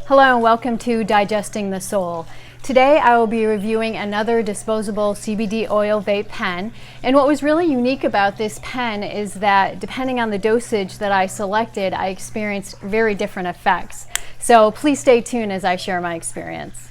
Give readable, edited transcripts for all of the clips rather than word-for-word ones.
Hello and welcome to Digesting the Soul. Today I will be reviewing another disposable CBD oil vape pen, and what was really unique about this pen is that depending on the dosage that I selected, I experienced very different effects. So please stay tuned as I share my experience.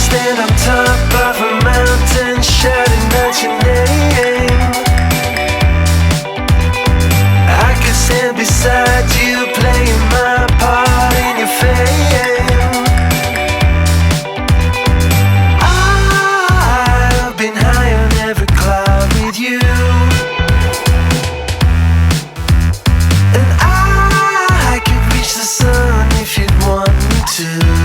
Stand on top of a mountain, shouting out your name. I could stand beside you, playing my part in your fame. I've been high on every cloud with you, and I could reach the sun if you'd want me to.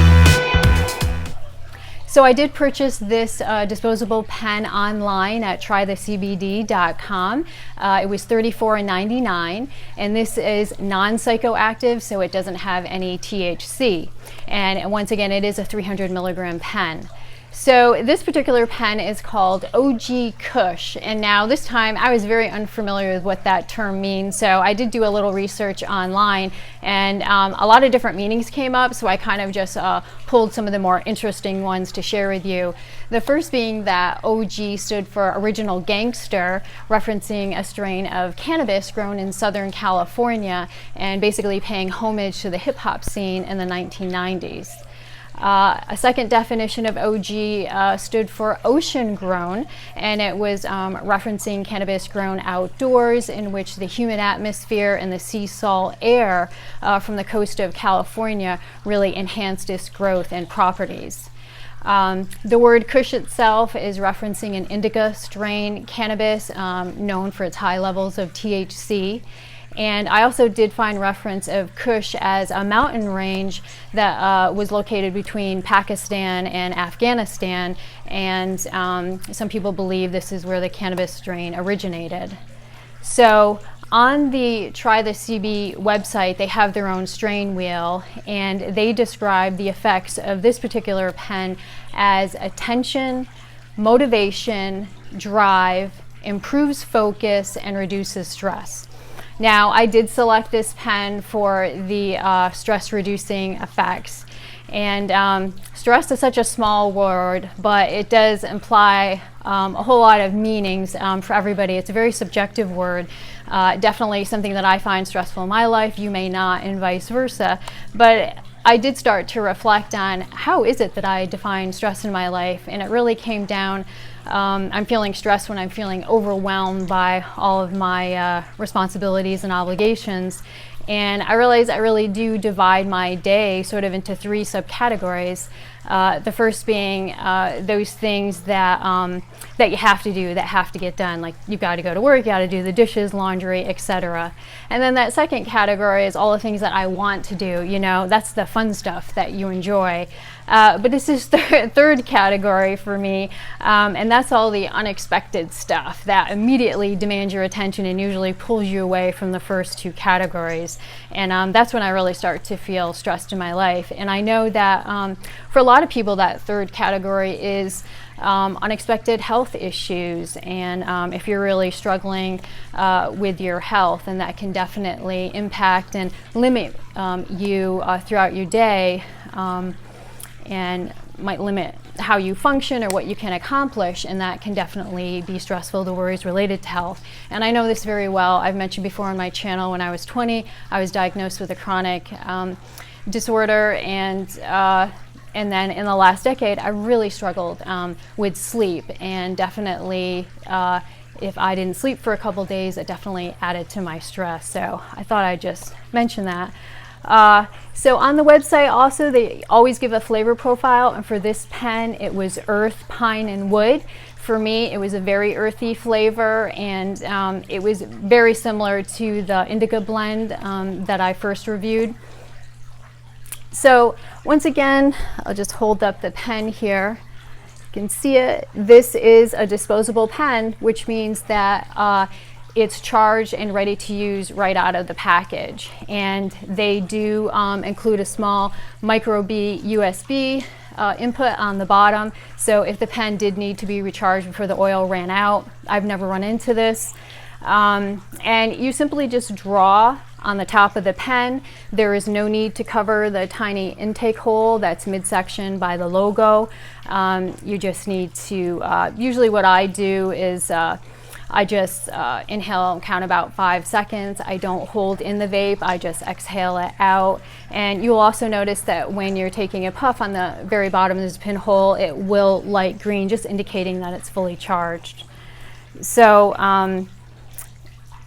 So I did purchase this disposable pen online at trythecbd.com. It was $34.99, and this is non-psychoactive, so it doesn't have any THC. And once again, it is a 300 milligram pen. So this particular pen is called OG Kush, and now this time I was very unfamiliar with what that term means, so I did do a little research online, and a lot of different meanings came up, so I kind of just pulled some of the more interesting ones to share with you. The first being that OG stood for Original Gangster, referencing a strain of cannabis grown in Southern California and basically paying homage to the hip-hop scene in the 1990s. A second definition of OG stood for ocean grown, and it was referencing cannabis grown outdoors, in which the humid atmosphere and the sea salt air from the coast of California really enhanced its growth and properties. The word Kush itself is referencing an indica strain cannabis known for its high levels of THC. And I also did find reference of Kush as a mountain range that was located between Pakistan and Afghanistan, and some people believe this is where the cannabis strain originated. So on the Try the CB website, they have their own strain wheel, and they describe the effects of this particular pen as attention, motivation, drive, improves focus, and reduces stress. Now, I did select this pen for the stress-reducing effects, and stress is such a small word, but it does imply a whole lot of meanings for everybody. It's a very subjective word, definitely something that I find stressful in my life, you may not, and vice versa, but I did start to reflect on how is it that I define stress in my life, and it really came down I'm feeling stressed when I'm feeling overwhelmed by all of my responsibilities and obligations. And I realize I really do divide my day sort of into three subcategories. The first being those things that that you have to do, that have to get done. Like you've got to go to work, you got to do the dishes, laundry, etc. And then that second category is all the things that I want to do. You know, that's the fun stuff that you enjoy. But this is the third category for me, and that's all the unexpected stuff that immediately demands your attention and usually pulls you away from the first two categories. And that's when I really start to feel stressed in my life. And I know that for a lot of people, that third category is unexpected health issues, and if you're really struggling with your health, and that can definitely impact and limit you throughout your day, and might limit how you function or what you can accomplish, and that can definitely be stressful, the worries related to health. And I know this very well. I've mentioned before on my channel, when I was 20, I was diagnosed with a chronic disorder, and then in the last decade, I really struggled with sleep, and definitely if I didn't sleep for a couple days, it definitely added to my stress. So I thought I'd just mention that. So on the website also, they always give a flavor profile, and for this pen it was earth, pine, and wood. For me, it was a very earthy flavor, and it was very similar to the indica blend that I first reviewed. So once again, I'll just hold up the pen here. You can see it. This is a disposable pen, which means that it's charged and ready to use right out of the package. And they do include a small micro B USB input on the bottom. So if the pen did need to be recharged before the oil ran out, I've never run into this. And you simply just draw on the top of the pen. There is no need to cover the tiny intake hole that's midsection by the logo. You just need to, usually what I do is I just inhale and count about 5 seconds. I don't hold in the vape, I just exhale it out. And you'll also notice that when you're taking a puff on the very bottom of this pinhole, it will light green, just indicating that it's fully charged. So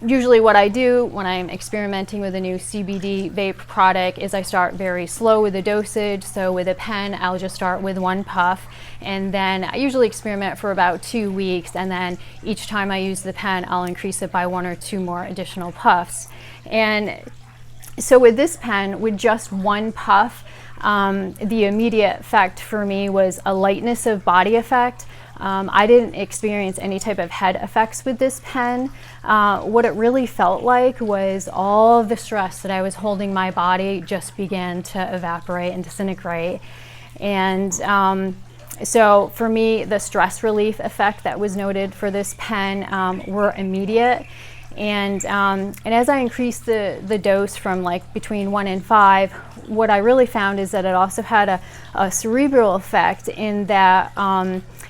usually what I do when I'm experimenting with a new CBD vape product is I start very slow with the dosage. So with a pen, I'll just start with 1 puff, and then I usually experiment for about 2 weeks, and then each time I use the pen, I'll increase it by 1 or 2 more additional puffs. And so with this pen, with just 1 puff, the immediate effect for me was a lightness of body effect. I didn't experience any type of head effects with this pen. What it really felt like was all of the stress that I was holding my body just began to evaporate and disintegrate. And so for me, the stress relief effect that was noted for this pen were immediate. And as I increased the dose from like between 1 and 5, what I really found is that it also had a cerebral effect in that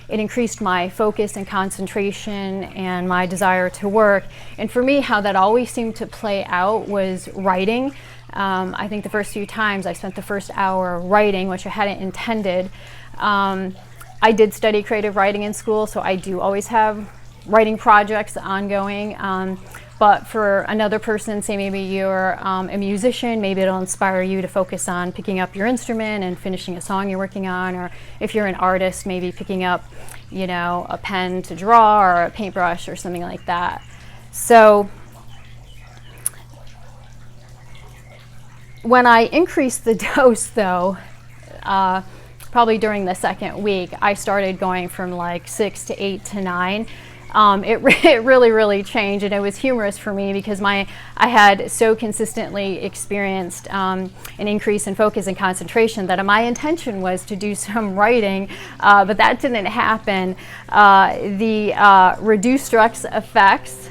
it increased my focus and concentration and my desire to work. And for me, how that always seemed to play out was writing. I think the first few times I spent the first hour writing, which I hadn't intended. I did study creative writing in school, so I do always have writing projects ongoing. But for another person, say maybe you're a musician, maybe it'll inspire you to focus on picking up your instrument and finishing a song you're working on. Or if you're an artist, maybe picking up, you know, a pen to draw or a paintbrush or something like that. So when I increased the dose though, probably during the 2nd week, I started going from like 6 to 8 to 9. It really changed, and it was humorous for me because I had so consistently experienced an increase in focus and concentration that my intention was to do some writing, but that didn't happen. The reduced stress effects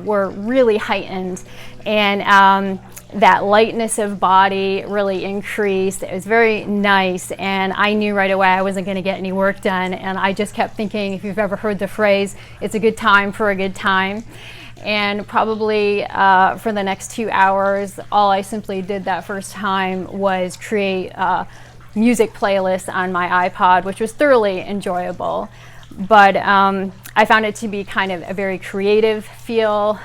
were really heightened, and that lightness of body really increased. It was very nice, and I knew right away I wasn't going to get any work done, and I just kept thinking, if you've ever heard the phrase, it's a good time for a good time. And probably for the next 2 hours, all I simply did that first time was create music playlists on my iPod, which was thoroughly enjoyable. But I found it to be kind of a very creative feel.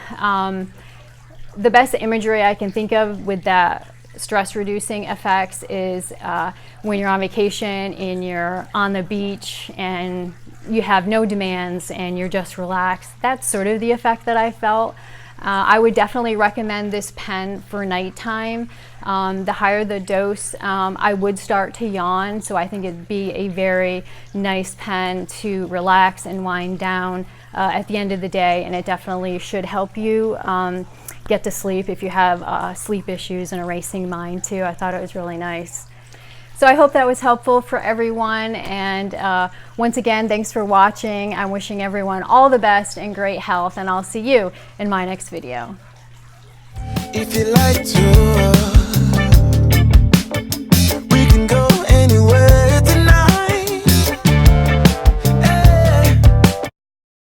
The best imagery I can think of with that stress reducing effects is when you're on vacation and you're on the beach and you have no demands and you're just relaxed. That's sort of the effect that I felt. I would definitely recommend this pen for nighttime. The higher the dose, I would start to yawn, so I think it'd be a very nice pen to relax and wind down at the end of the day, and it definitely should help you get to sleep if you have sleep issues and a racing mind too. I thought it was really nice. So I hope that was helpful for everyone, and once again, thanks for watching. I'm wishing everyone all the best and great health, and I'll see you in my next video. If you like to